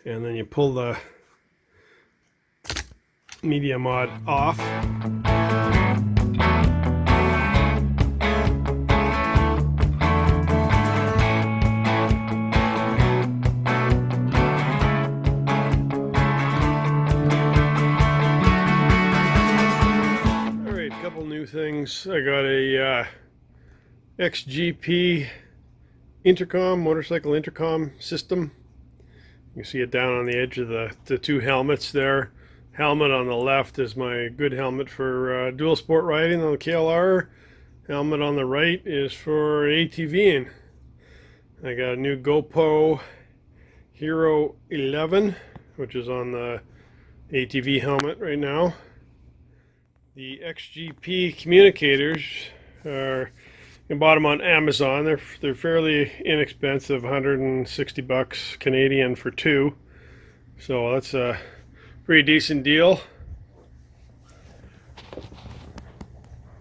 and then you pull the media mod off. Alright, a couple new things. I got a XGP intercom, motorcycle intercom system. You can see it down on the edge of the two helmets there. Helmet on the left is my good helmet for dual sport riding on the KLR. Helmet on the right is for ATVing. I got a new GoPro Hero 11, which is on the ATV helmet right now. The XGP communicators are, you bought them on Amazon. They're fairly inexpensive, 160 bucks Canadian for two. So that's a pretty decent deal.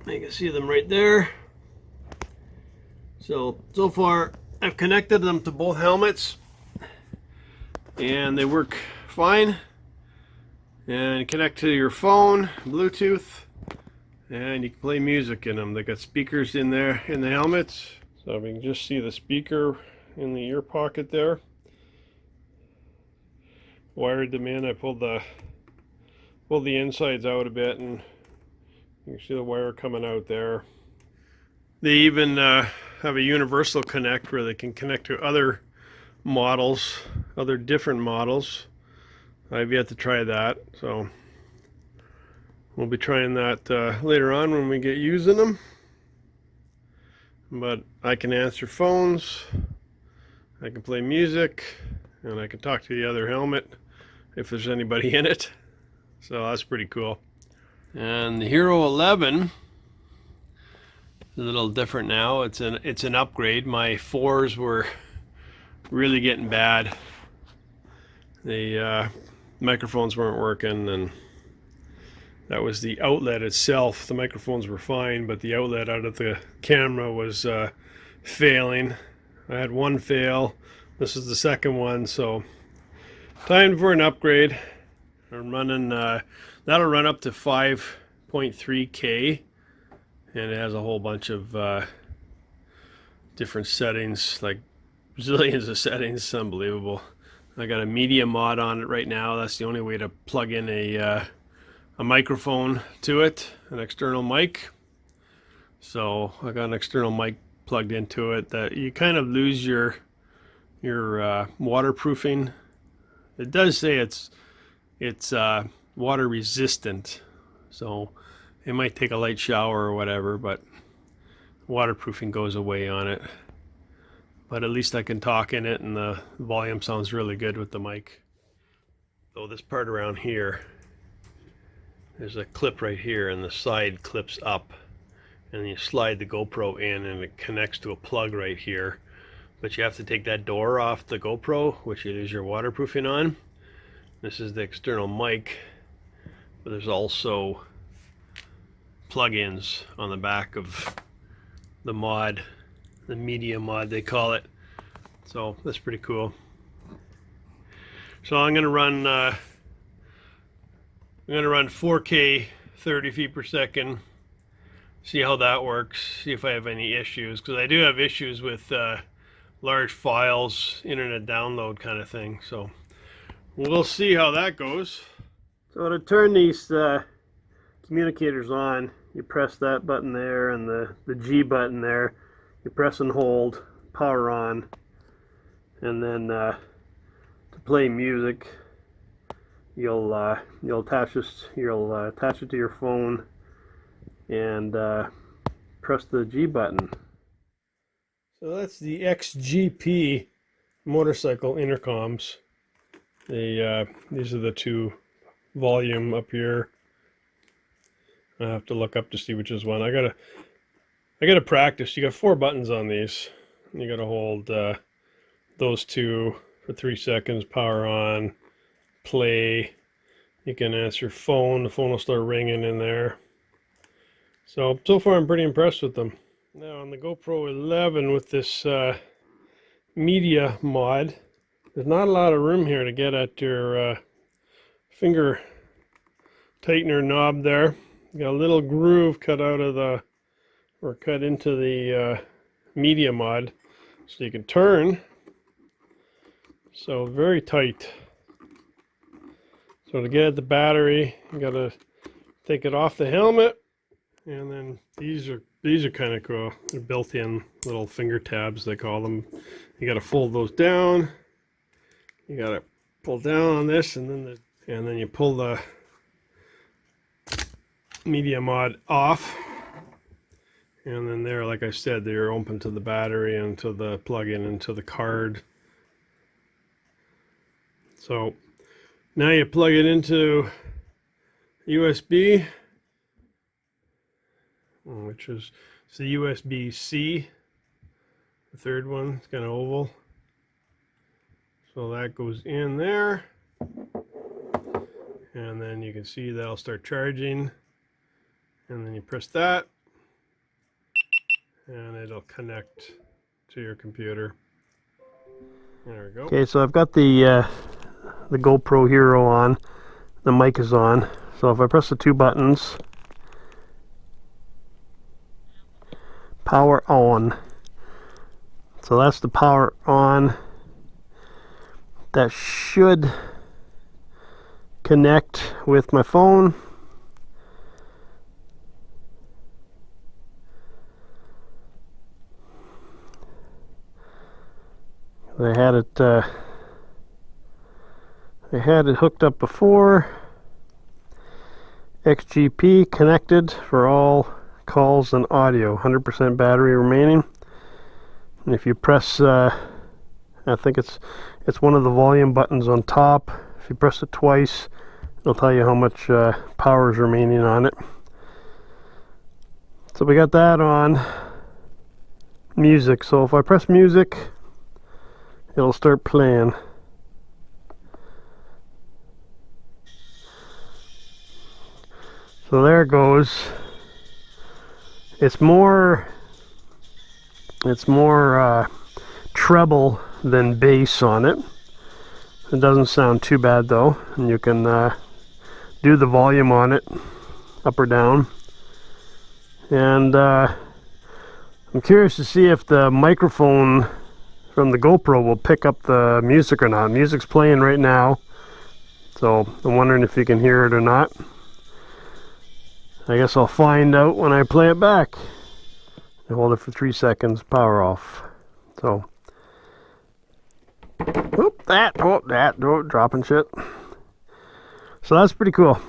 You can see them right there. So far I've connected them to both helmets and they work fine. And connect to your phone, Bluetooth, and you can play music in them. They got speakers in there in the helmets, so we can just see the speaker in the ear pocket there. Wired them in. I pulled the insides out a bit, and you can see the wire coming out there. They even have a universal connect where they can connect to other models, other different models. I've yet to try that, so we'll be trying that later on when we get using them. But I can answer phones, I can play music, and I can talk to the other helmet if there's anybody in it. So that's pretty cool. And the Hero 11 is a little different now. It's an upgrade. My 4s were really getting bad. The microphones weren't working, and that was the outlet itself. The microphones were fine, but the outlet out of the camera was failing. I had one fail. This is the second one, so time for an upgrade. I'm running, that'll run up to 5.3K, and it has a whole bunch of different settings, like zillions of settings. It's unbelievable. I got a media mod on it right now. That's the only way to plug in a microphone to it, an external mic. So I got an external mic plugged into it that you kind of lose your waterproofing. It does say it's water resistant, so it might take a light shower or whatever, but waterproofing goes away on it. But at least I can talk in it, and the volume sounds really good with the mic. So this part around here, there's a clip right here, and the side clips up, and you slide the GoPro in and it connects to a plug right here. But you have to take that door off the GoPro, which you lose your waterproofing on. This is the external mic, but there's also plug-ins on the back of the mod, the media mod they call it. So that's pretty cool. So I'm gonna run 4K 30 feet per second, see how that works, see if I have any issues, because I do have issues with large files, internet download kind of thing. So we'll see how that goes. So to turn these communicators on, you press that button there and the G button there. You press and hold, power on, and then to play music, you'll attach it to your phone and press the G button. So that's the XGP motorcycle intercoms. These are the two volume up here. I have to look up to see which is one. I gotta practice. You got 4 buttons on these. You gotta hold those two for 3 seconds. Power on, play. You can answer phone. The phone will start ringing in there. So far I'm pretty impressed with them. Now on the GoPro 11 with this media mod, There's not a lot of room here to get at your finger tightener knob there. You got a little groove cut out of the, or cut into the media mod, so you can turn. So very tight. So to get at the battery, you gotta take it off the helmet, and then these are kind of cool. They're built-in little finger tabs, they call them. You gotta fold those down. You gotta pull down on this, and then you pull the media mod off. And then there, like I said, they're open to the battery and to the plug-in and to the card. So now you plug it into USB, which is the USB-C, the third one. It's kind of oval. So that goes in there, and then you can see that'll start charging, and then you press that, and it'll connect to your computer. There we go. Okay, so I've got the GoPro Hero on. The mic is on. So if I press the two buttons, power on. So that's the power on. That should connect with my phone. I had it hooked up before. XGP connected for all calls and audio. 100% battery remaining. And if you press, I think it's one of the volume buttons on top. If you press it twice, it'll tell you how much power is remaining on it. So we got that on. Music. So if I press music, it'll start playing. So there it goes. It's more treble than bass on it. It doesn't sound too bad though, and you can do the volume on it up or down. And I'm curious to see if the microphone from the GoPro will pick up the music or not. Music's playing right now, so I'm wondering if you can hear it or not. I guess I'll find out when I play it back. I hold it for 3 seconds, power off. So, dropping shit. So that's pretty cool.